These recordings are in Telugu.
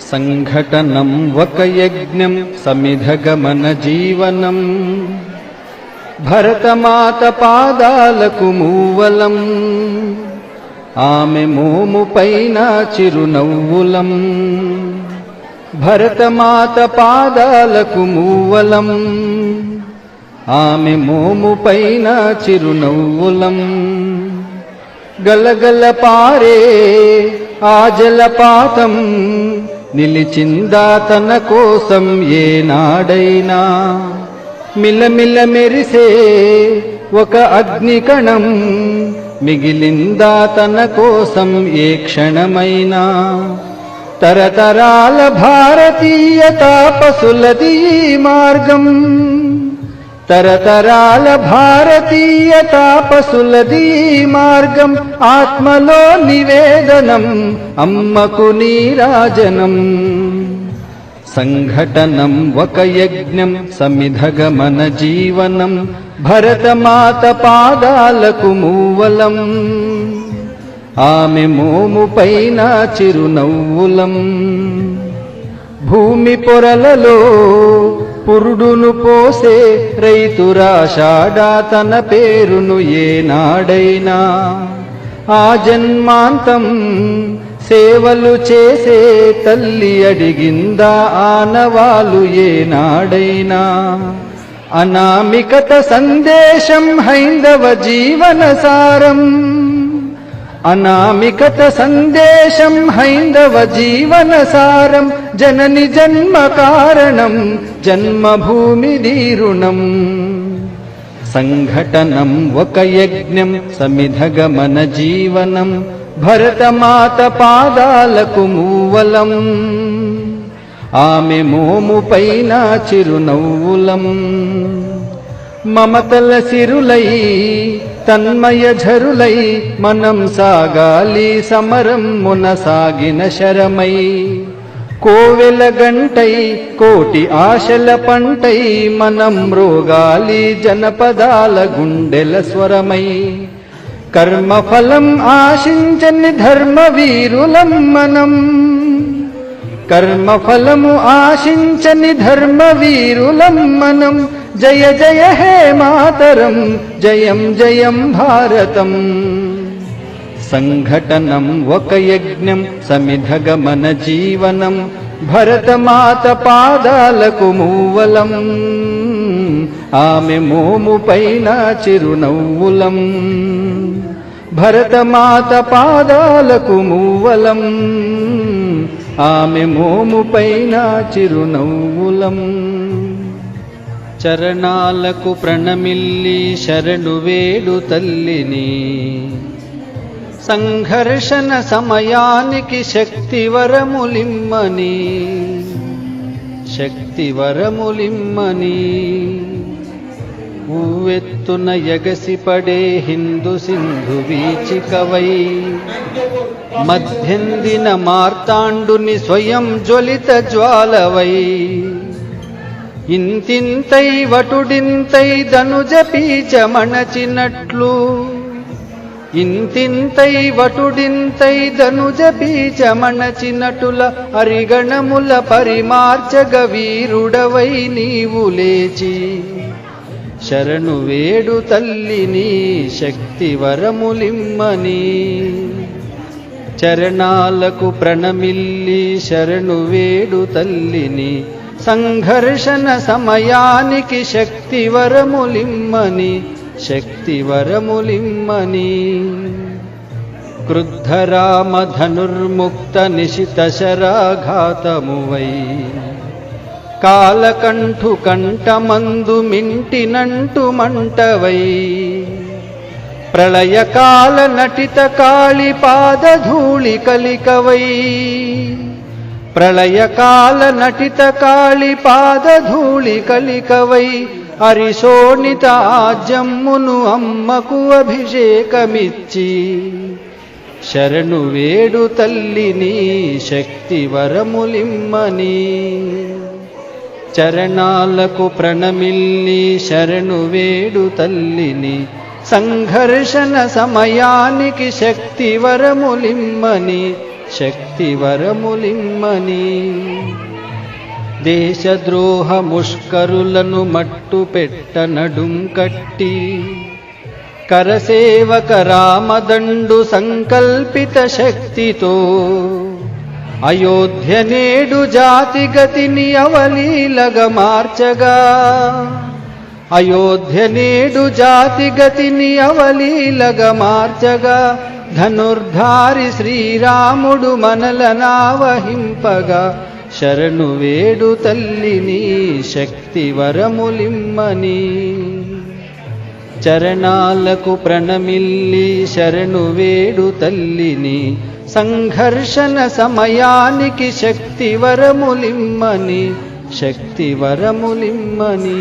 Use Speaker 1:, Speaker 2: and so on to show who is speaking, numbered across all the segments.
Speaker 1: సంఘటనం ఒక యజ్ఞం సమిధగమన జీవనం భరతమాత పాదాలకు మూవలం ఆమె మోము పైన చిరునవ్వులం భరతమాత పాదాలకు మూవలం ఆమె మోము పైన చిరునవ్వులం గలగల పారే ఆ జలపాతం నిలిచిందా తన కోసం ఏనాడైనా మిలమిల మెరిసే ఒక అగ్నికణం మిగిలిందా తన కోసం ఏ క్షణమైనా తరతరాల భారతీయ తాపసులది ఈ మార్గం తరతరాల భారతీయ తాపసులది ఈ మార్గం ఆత్మలో నివేదనం అమ్మకు నీరాజనం సంఘటనం ఒక యజ్ఞం సమిధగమన జీవనం భరతమాత పాదాలకు మూవలం ఆమె మోము పైన చిరునవ్వులం భూమి పొరలలో పురుడును పోసే రైతురాషాఢా తన పేరును ఏనాడైనా ఆ జన్మాంతం సేవలు చేసే తల్లి అడిగిందా ఆనవాలు ఏనాడైనా అనామికత సందేశం హైందవ జీవన సారం అనామికత సందేశం హైందవ జీవన సారం జనని జన్మ కారణం జన్మభూమి దీరుణం సంఘటనం ఒక యజ్ఞం సమిధగమన జీవనం భరతమాత పాదాలకు మూవలం ఆమె మోము పైన చిరునవ్వులం మమతల సిరులై తన్మయ ఝరులై మనం సాగాలి సమరం మునసాగిన శరమై కోవెల గంటై కోటి ఆశల పంటై మనం రోగాలి జనపదాల గుండెల స్వరమై కర్మఫలం ఆశించని ధర్మవీరులం మనం కర్మఫలము ఆశించని ధర్మవీరులం మనం జయ జయ హే మాతరం జయం జయం భారతం సంఘటనం ఒక యజ్ఞం సమిధగమన జీవనం భరతమాత పాదాలకు మూవలం ఆమె మోము పైన చిరునవ్వులం భరతమాత పాదాలకు మూవలం ఆమె మోము పైన చిరునవ్వులం చరణాలకు ప్రణమిల్లి శరణు వేడు తల్లిని సంఘర్షణ సమయానికి శక్తివరములిమ్మని శక్తివరములిమ్మని ఊవెత్తున ఎగసిపడే హిందూ సింధు వీచికవై మధ్యందిన మార్తాండుని స్వయం జ్వలిత జ్వాలవై ఇంతింతై వటుడింతై ధనుజ పీచమణచినట్లు ఇంతింతై వటుడింతై ధనుజ పీచమణచినటుల అరిగణముల పరిమార్చగ వీరుడవై నీవు లేచి శరణు వేడు తల్లిని శక్తివరములిమ్మని చరణాలకు ప్రణమిల్లి శరణు వేడు తల్లిని సంఘర్షణ సమయానికి శక్తివరములిమ్మని శక్తివరములిమ్మని క్రుద్ధరామ ధనుర్ముక్త నిశిత శరాఘాతమువై కాలకంఠు కంఠమందు మింటినంటు మంటవై ప్రళయకాల నటిత కాళి పాదధూళి కలికవై ప్రళయకాల నటిత కాళి పాదధూళి కలికవై అరిశోణిత ఆజ్యమ్మును అమ్మకు అభిషేకమిచ్చి శరణు వేడు తల్లిని శక్తివరములిమ్మని చరణాలకు ప్రణమిల్లి శరణు వేడు తల్లిని సంఘర్షణ సమయానికి శక్తివరములిమ్మని శక్తి వరములిమ్మని. దేశద్రోహ ముష్కరులను మట్టు పెట్ట నడుం కట్టి కరసేవక రామదండు సంకల్పిత శక్తితో అయోధ్య నేడు జాతిగతిని అవలీలగా మార్చగా, అయోధ్య నేడు జాతిగతిని అవలీలగా మార్చగా, ధనుర్ధారి శ్రీరాముడు మనలనావహింపగా, శరణు వేడు తల్లిని శక్తి వరములిమ్మని. చరణాలకు ప్రణమిల్లి శరణు వేడు తల్లిని, సంఘర్షణ సమయానికి శక్తి వరములిమ్మని, శక్తి వరములిమ్మని.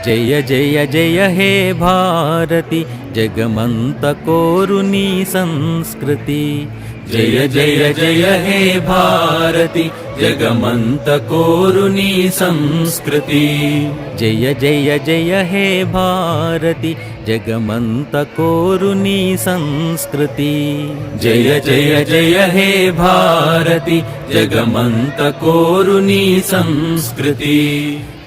Speaker 2: జయ జయ జయ హే భారతి జగమంత కోరు నీ సంస్కృతి. జయ జయ జయ హే భారతి జగమంత కోరు నీ సంస్కృతి. జయ జయ జయ హే భారతి జగమంత కోరు నీ సంస్కృతి. జయ జయ జయ హే భారతి జగమంత కోరు నీ సంస్కృతి.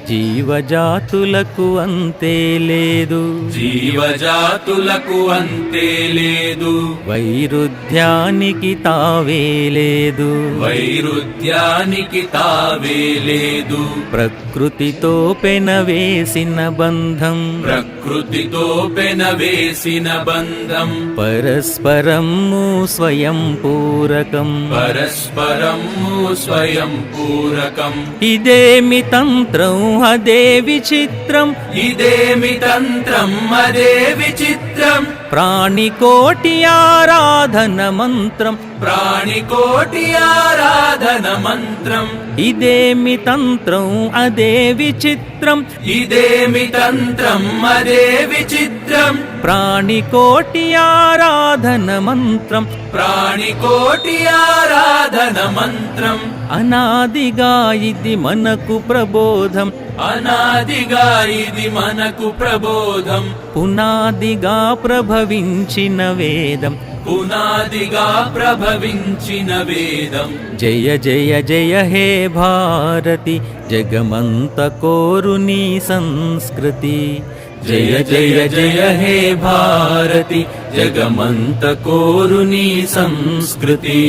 Speaker 2: జీవజాతులకు అంతే లేదు, జీవజాతులకు అంతే లేదు, వైరుధ్యానికి తావే లేదు, వైరుధ్యానికి తావే లేదు. ప్రకృతితో పెనవేసిన బంధం, ప్రకృతితో పెనవేసిన బంధం, పరస్పరము స్వయం పూరకం, పరస్పరము స్వయం పూరకం. ఇదేమి తంత్రం అదే విచిత్రం, ఇదేమి తంత్రం అదే విచిత్రం. ప్రాణికోటి ఆరాధన మంత్రం, ప్రాణికోటి ఆరాధన మంత్రం. ఇదేమి తంత్రం అదే విచిత్రం, ఇదేమి తంత్రం అదే విచిత్రం. ప్రాణికోటి ఆరాధన మంత్రం, ప్రాణికోటి ఆరాధన మంత్రం. అనాదిగా ఇది మనకు ప్రబోధం, అనాదిగా ఇది మనకు ప్రబోధం. పునాదిగా ప్రభవించిన వేదం, పునాదిగా ప్రభవించిన వేదం. జయ జయ జయ హే భారతి జగమంత కోరు నీ సంస్కృతి. జయ జయ జయ హే భారతి జగమంత కోరు నీ సంస్కృతి.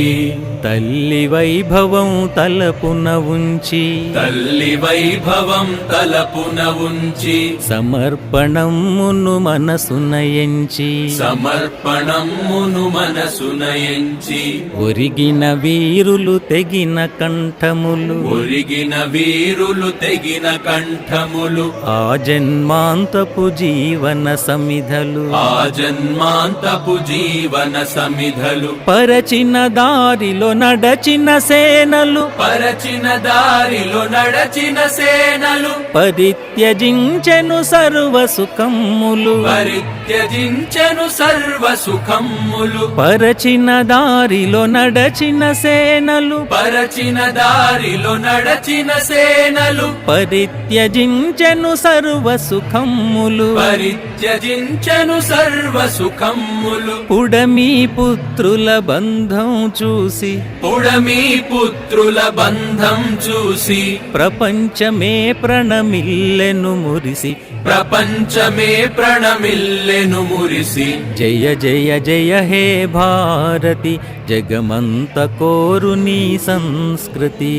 Speaker 2: తల్లి వైభవం తలపున ఉంచి, తల్లి వైభవం తలపున ఉంచి, సమర్పణమును మనసున ఎంచి, సమర్పణమును మనసున ఎంచి. ఒరిగిన వీరులు తెగిన కంఠములు, ఒరిగిన వీరులు తెగిన కంఠములు. ఆ జన్మాంతపు జీవన సమిధలు, ఆ జన్మాంతపు జీవన సమిధలు. పరచిన దారిలో నడచిన సేనలు, పరచిన దారిలో నడచిన సేనలు. పరిత్యజించెను సర్వ సుఖములు, పరిత్యజించెను సర్వ సుఖములు. పరచిన దారిలో నడచిన సేనలు, పరచిన దారిలో నడచిన సేనలు. పరిత్యజించెను సర్వ సుఖములు, పరిత్యజించెను సర్వ సుఖములు. పుడమి పుత్రుల బంధం చూసి, పుడమి పుత్రుల బంధం చూసి. ప్రపంచమే ప్రణమిల్లెను మురిసి, ప్రపంచమే ప్రణమిల్లెను మురిసి. జయ జయ జయ హే భారతి జగమంత కోరు నీ సంస్కృతి.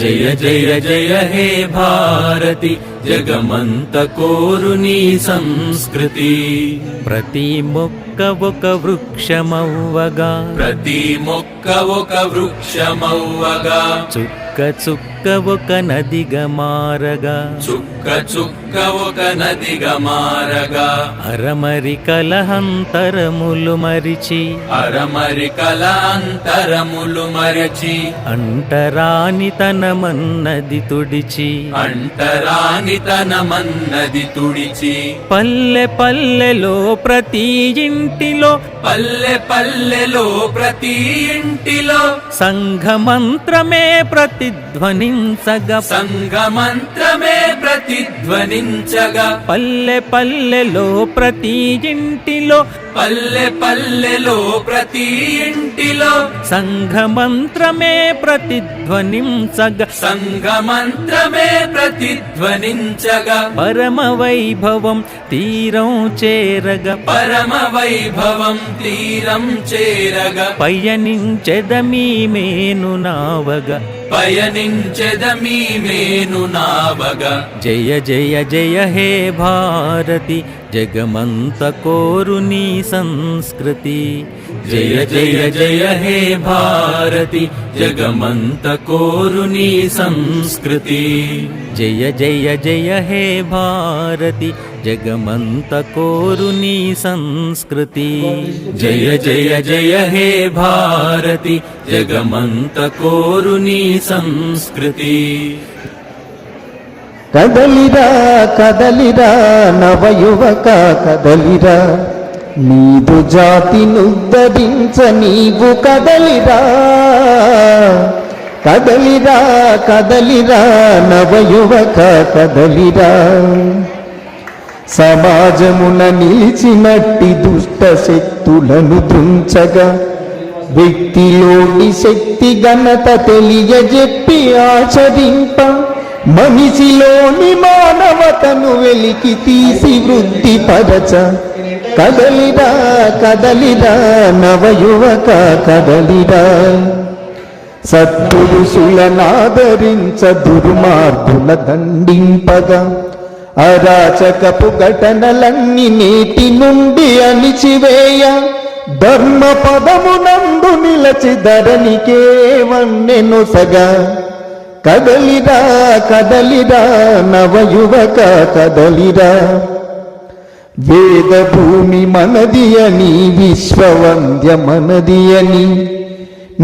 Speaker 2: జయ జయ జయ హే భారతి జగమంత కోరు నీ సంస్కృతి. ప్రతి మొక్క ఒక వృక్షమవ్వగా, ప్రతి మొక్క ఒక వృక్షమవ్వగా. చుక్క చుక్క ఒక నదిగా మారగా, చుక్క చుక్క ఒక నదిగా మారగా. అరమరి కలహంతరములు మరిచి, అరమరి కలహంతరములు మరచి. అంటరాని తనమన్నది తుడిచి, అంటరాని తనమన్నది తుడిచి. పల్లె పల్లెలో ప్రతి ఇంటిలో, పల్లె పల్లెలో ప్రతి ఇంటిలో. సంఘమంత్రమే ప్రతిధ్వనించగా, సంఘమంత్రమే ప్రతిధ్వనించగా. పల్లె పల్లెలో ప్రతి ఇంటిలో, పల్లె పల్లెలో ప్రతి ఇంటిలో సంఘమంత్రమే ప్రతిధ్వనించగా పరమ వైభవం తీరం చేరగా పయనించెదమీ మేను నావగా జయ జయ జయ హే భారతి జగమంత కోరు నీ సంస్కృతి జయ జయ జయ హే భారతి జగమంత కోరు నీ సంస్కృతి జయ జయ జయ హే భారతి జగమంత కోరు నీ సంస్కృతి జయ జయ జయ హే భారతి జగమంత కోరు నీ సంస్కృతి
Speaker 1: కదలిరా కదలిరా నవయువక కదలిరా నీదు జాతినుద్ధరించ నీవు కదలిరా కదలిరా కదలిరా నవయువక కదలిరా సమాజమున నిలిచినట్టి దుష్ట శక్తులను తుంచగా వ్యక్తిలోని శక్తి ఘనత తెలియజెప్పి ఆచరింప మనిషిలోని మానవతను వెలికి తీసి వృద్ధి పరచ కదలిరా కదలిరా నవయువక కదలిరా సత్పురుషులనాదరించ దుర్మార్గుల దండింపగా అరాచకపు ఘటనలన్నీ నేటి నుండి అణిచివేయ ధర్మ పదమునందు నిలచి ధరణికే వన్నెనొసగా కదలిరా కదలిరా నవయువక కదలిరా వేద భూమి మనది అని విశ్వవంద్య మనది అని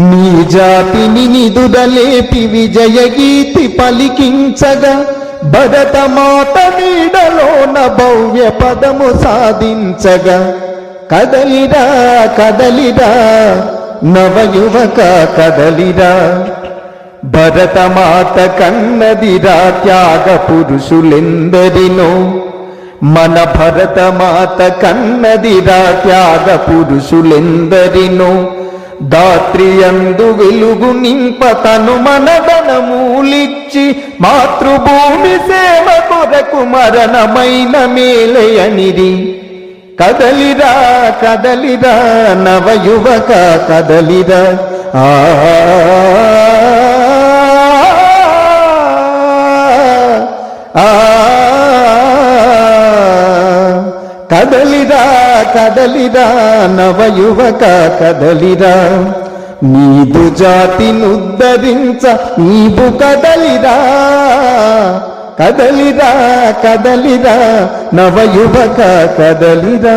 Speaker 1: నీ జాతిని నిదుడలేపి విజయ గీతి పలికించగా భరతమాత నీడలోన భవ్య పదము సాధించగా కదలిరా కదలిరా నవయువక కదలిరా భరతమాత కన్నదిరా త్యాగ పురుషులెందరినో మన భరతమాత కన్నదిరా త్యాగ పురుషులెందరినో దాత్రియందు వెలుగు నింప తను మనదనమూలిచ్చి మాతృభూమి సేవ కొరకు మరణమైన మేలయనిది కదలిరా కదలిరా నవయువక కదలిరా కదలిరా కదలిరా నవయువక కదలిరా నీదు జాతినుద్ధరించ నీవు కదలిరా కదలిరా కదలిరా నవయువక కదలిరా